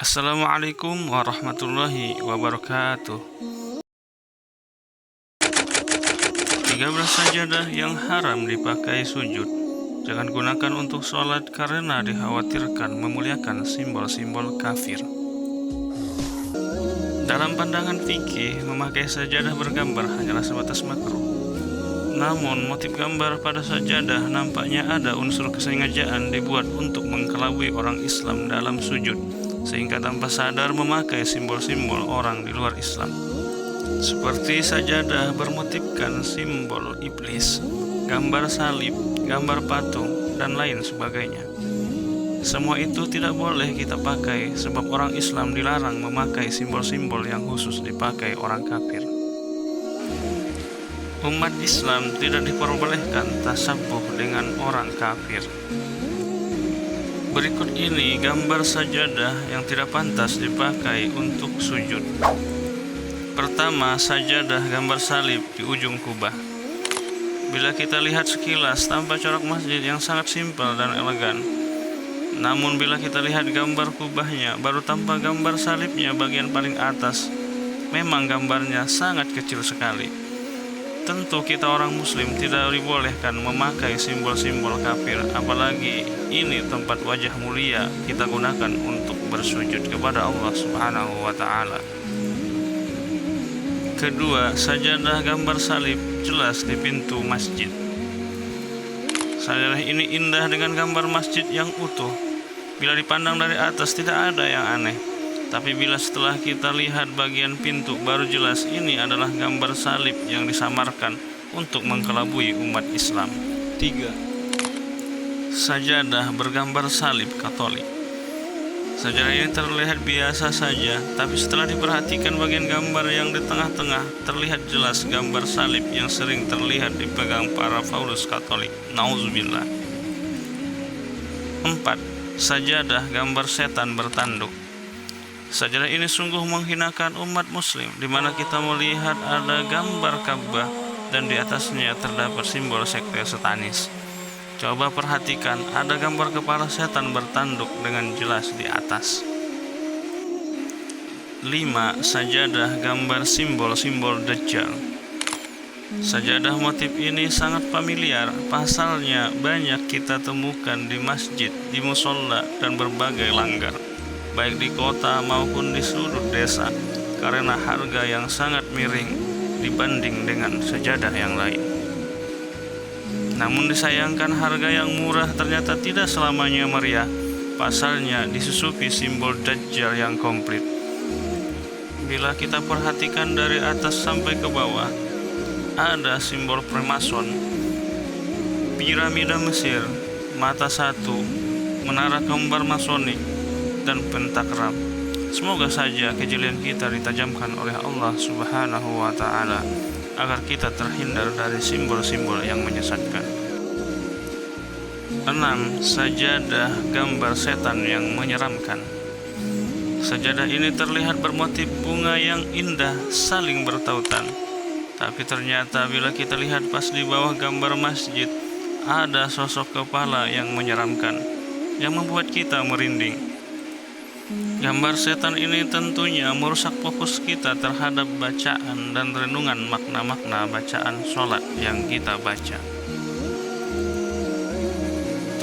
Assalamualaikum warahmatullahi wabarakatuh. 13 sajadah yang haram dipakai sujud. Jangan gunakan untuk sholat karena dikhawatirkan memuliakan simbol-simbol kafir. Dalam pandangan fikih, memakai sajadah bergambar hanyalah sebatas makruh. Namun, motif gambar pada sajadah nampaknya ada unsur kesengajaan dibuat untuk mengelabui orang Islam dalam sujud, sehingga tanpa sadar memakai simbol-simbol orang di luar Islam. Seperti sajadah bermotifkan simbol iblis, gambar salib, gambar patung, dan lain sebagainya. Semua itu tidak boleh kita pakai sebab orang Islam dilarang memakai simbol-simbol yang khusus dipakai orang kafir. Umat Islam tidak diperbolehkan tasabuh dengan orang kafir. Berikut ini gambar sajadah yang tidak pantas dipakai untuk sujud. Pertama, sajadah gambar salib di ujung kubah. Bila kita lihat sekilas, tampak corak masjid yang sangat simpel dan elegan. Namun bila kita lihat gambar kubahnya, baru tampak gambar salibnya bagian paling atas. Memang gambarnya sangat kecil sekali. Tentu kita orang muslim tidak dibolehkan memakai simbol-simbol kafir, apalagi ini tempat wajah mulia kita gunakan untuk bersujud kepada Allah Subhanahu wa ta'ala. Kedua, sajadah gambar salib jelas di pintu masjid. Sajadah ini indah dengan gambar masjid yang utuh. Bila dipandang dari atas tidak ada yang aneh. Tapi bila setelah kita lihat bagian pintu baru jelas ini adalah gambar salib yang disamarkan untuk mengelabui umat Islam. 3. Sajadah bergambar salib Katolik. Sajadah ini terlihat biasa saja, tapi setelah diperhatikan bagian gambar yang di tengah-tengah terlihat jelas gambar salib yang sering terlihat dipegang para Paulus Katolik. Nauzubillah. 4. Sajadah gambar setan bertanduk. Sajadah ini sungguh menghinakan umat muslim, di mana kita melihat ada gambar Ka'bah dan di atasnya terdapat simbol sekte satanis. Coba perhatikan, ada gambar kepala setan bertanduk dengan jelas di atas. 5. Sajadah gambar simbol-simbol Dajjal. Sajadah motif ini sangat familiar, pasalnya banyak kita temukan di masjid, di musola, dan berbagai langgar, baik di kota maupun di sudut desa, karena harga yang sangat miring dibanding dengan sajadah yang lain. Namun disayangkan harga yang murah ternyata tidak selamanya meriah, pasalnya disusupi simbol Dajjal yang komplit. Bila kita perhatikan dari atas sampai ke bawah, ada simbol Freemason, piramida Mesir, mata satu, menara kembar masonik, dan pentagram. Semoga saja kejelian kita ditajamkan oleh Allah Subhanahu wa ta'ala agar kita terhindar dari simbol-simbol yang menyesatkan. 6. Sajadah gambar setan yang menyeramkan. Sajadah ini terlihat bermotif bunga yang indah saling bertautan. Tapi ternyata bila kita lihat pas di bawah gambar masjid, ada sosok kepala yang menyeramkan, yang membuat kita merinding. Gambar setan ini tentunya merusak fokus kita terhadap bacaan dan renungan makna-makna bacaan sholat yang kita baca.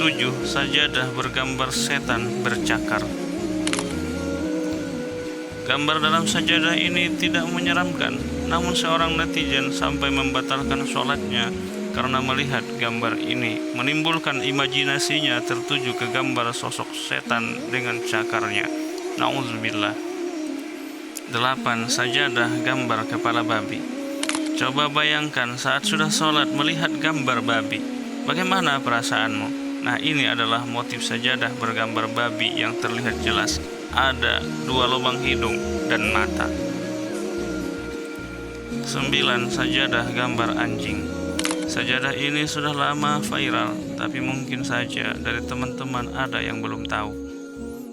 7. Sajadah bergambar setan bercakar. Gambar dalam sajadah ini tidak menyeramkan, namun seorang netizen sampai membatalkan sholatnya karena melihat gambar ini, menimbulkan imajinasinya tertuju ke gambar sosok setan dengan cakarnya. Nauzubillah. 8. Sajadah gambar kepala babi. Coba bayangkan saat sudah sholat melihat gambar babi, bagaimana perasaanmu? Nah, ini adalah motif sajadah bergambar babi yang terlihat jelas. Ada 2 lubang hidung dan mata. 9. Sajadah gambar anjing. Sajadah ini sudah lama viral, tapi mungkin saja dari teman-teman ada yang belum tahu.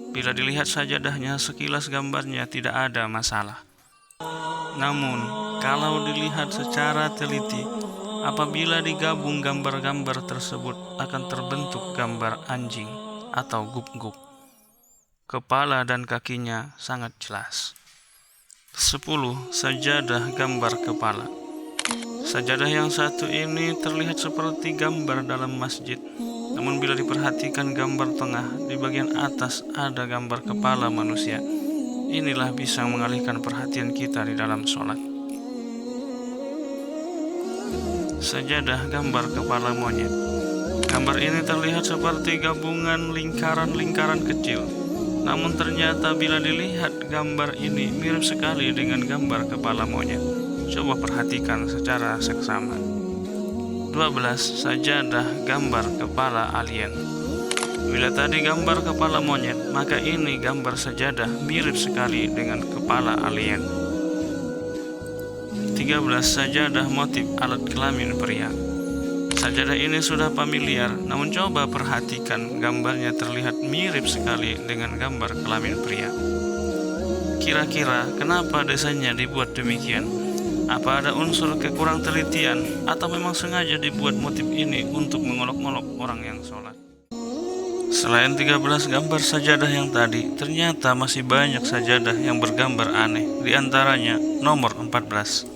Bila dilihat sajadahnya, sekilas gambarnya tidak ada masalah. Namun, kalau dilihat secara teliti, apabila digabung gambar-gambar tersebut akan terbentuk gambar anjing atau gub-gub. kepala dan kakinya sangat jelas. 10. Sajadah gambar kepala. Sajadah yang satu ini terlihat seperti gambar dalam masjid. Namun bila diperhatikan gambar tengah, di bagian atas ada gambar kepala manusia. Inilah bisa mengalihkan perhatian kita di dalam sholat. Sajadah gambar kepala monyet. Gambar ini terlihat seperti gabungan lingkaran-lingkaran kecil. Namun ternyata bila dilihat gambar ini mirip sekali dengan gambar kepala monyet. Coba perhatikan secara seksama. 12. Sajadah gambar kepala alien. Bila tadi gambar kepala monyet, maka ini gambar sajadah mirip sekali dengan kepala alien. 13. Sajadah motif alat kelamin pria. Sajadah ini sudah familiar, namun coba perhatikan gambarnya terlihat mirip sekali dengan gambar kelamin pria. Kira-kira kenapa desainnya dibuat demikian? Apa ada unsur kekurang telitian atau memang sengaja dibuat motif ini untuk mengolok-olok orang yang sholat? Selain 13 gambar sajadah yang tadi, ternyata masih banyak sajadah yang bergambar aneh. Di antaranya nomor 14.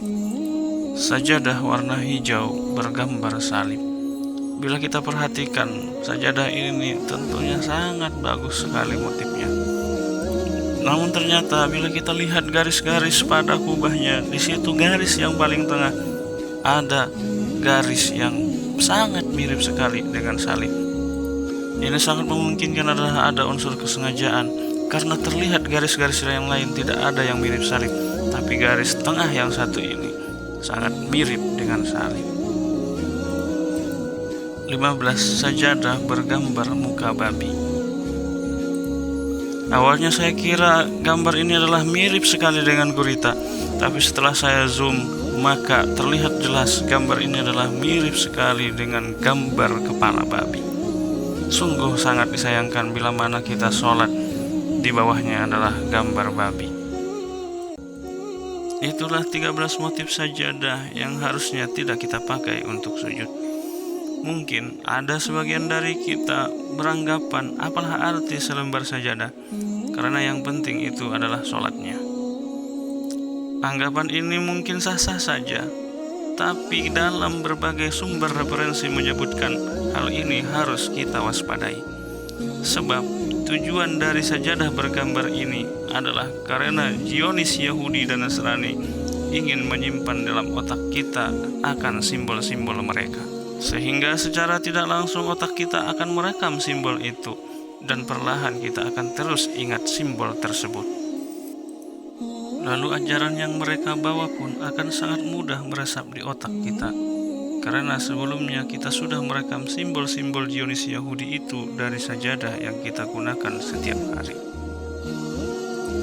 Sajadah warna hijau bergambar salib. Bila kita perhatikan, sajadah ini tentunya sangat bagus sekali motifnya. Namun ternyata bila kita lihat garis-garis pada kubahnya, di situ garis yang paling tengah ada garis yang sangat mirip sekali dengan salib. Ini sangat memungkinkan adalah ada unsur kesengajaan, karena terlihat garis-garis yang lain tidak ada yang mirip salib, tapi garis tengah yang satu ini sangat mirip dengan salib. 15. Sajadah bergambar muka babi. Awalnya saya kira gambar ini adalah mirip sekali dengan gurita, tapi setelah saya zoom, maka terlihat jelas gambar ini adalah mirip sekali dengan gambar kepala babi. Sungguh sangat disayangkan bila mana kita sholat, di bawahnya adalah gambar babi. Itulah 13 motif sajadah yang harusnya tidak kita pakai untuk sujud. Mungkin ada sebagian dari kita beranggapan apalah arti selembar sajadah, karena yang penting itu adalah sholatnya. Anggapan ini mungkin sah-sah saja, tapi dalam berbagai sumber referensi menyebutkan hal ini harus kita waspadai. Sebab tujuan dari sajadah bergambar ini adalah karena Zionis Yahudi dan Nasrani ingin menyimpan dalam otak kita akan simbol-simbol mereka. Sehingga secara tidak langsung otak kita akan merekam simbol itu, dan perlahan kita akan terus ingat simbol tersebut. Lalu ajaran yang mereka bawa pun akan sangat mudah meresap di otak kita, karena sebelumnya kita sudah merekam simbol-simbol Zionis Yahudi itu dari sajadah yang kita gunakan setiap hari.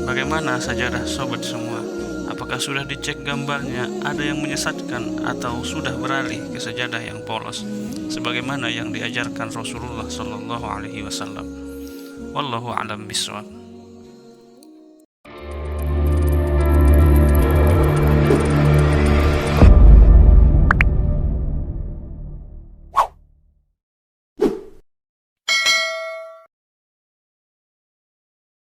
Bagaimana sajadah sobat semua? Apakah sudah dicek gambarnya ada yang menyesatkan atau sudah beralih ke sajadah yang polos sebagaimana yang diajarkan Rasulullah sallallahu alaihi wasallam? Wallahu a'lam bishawab.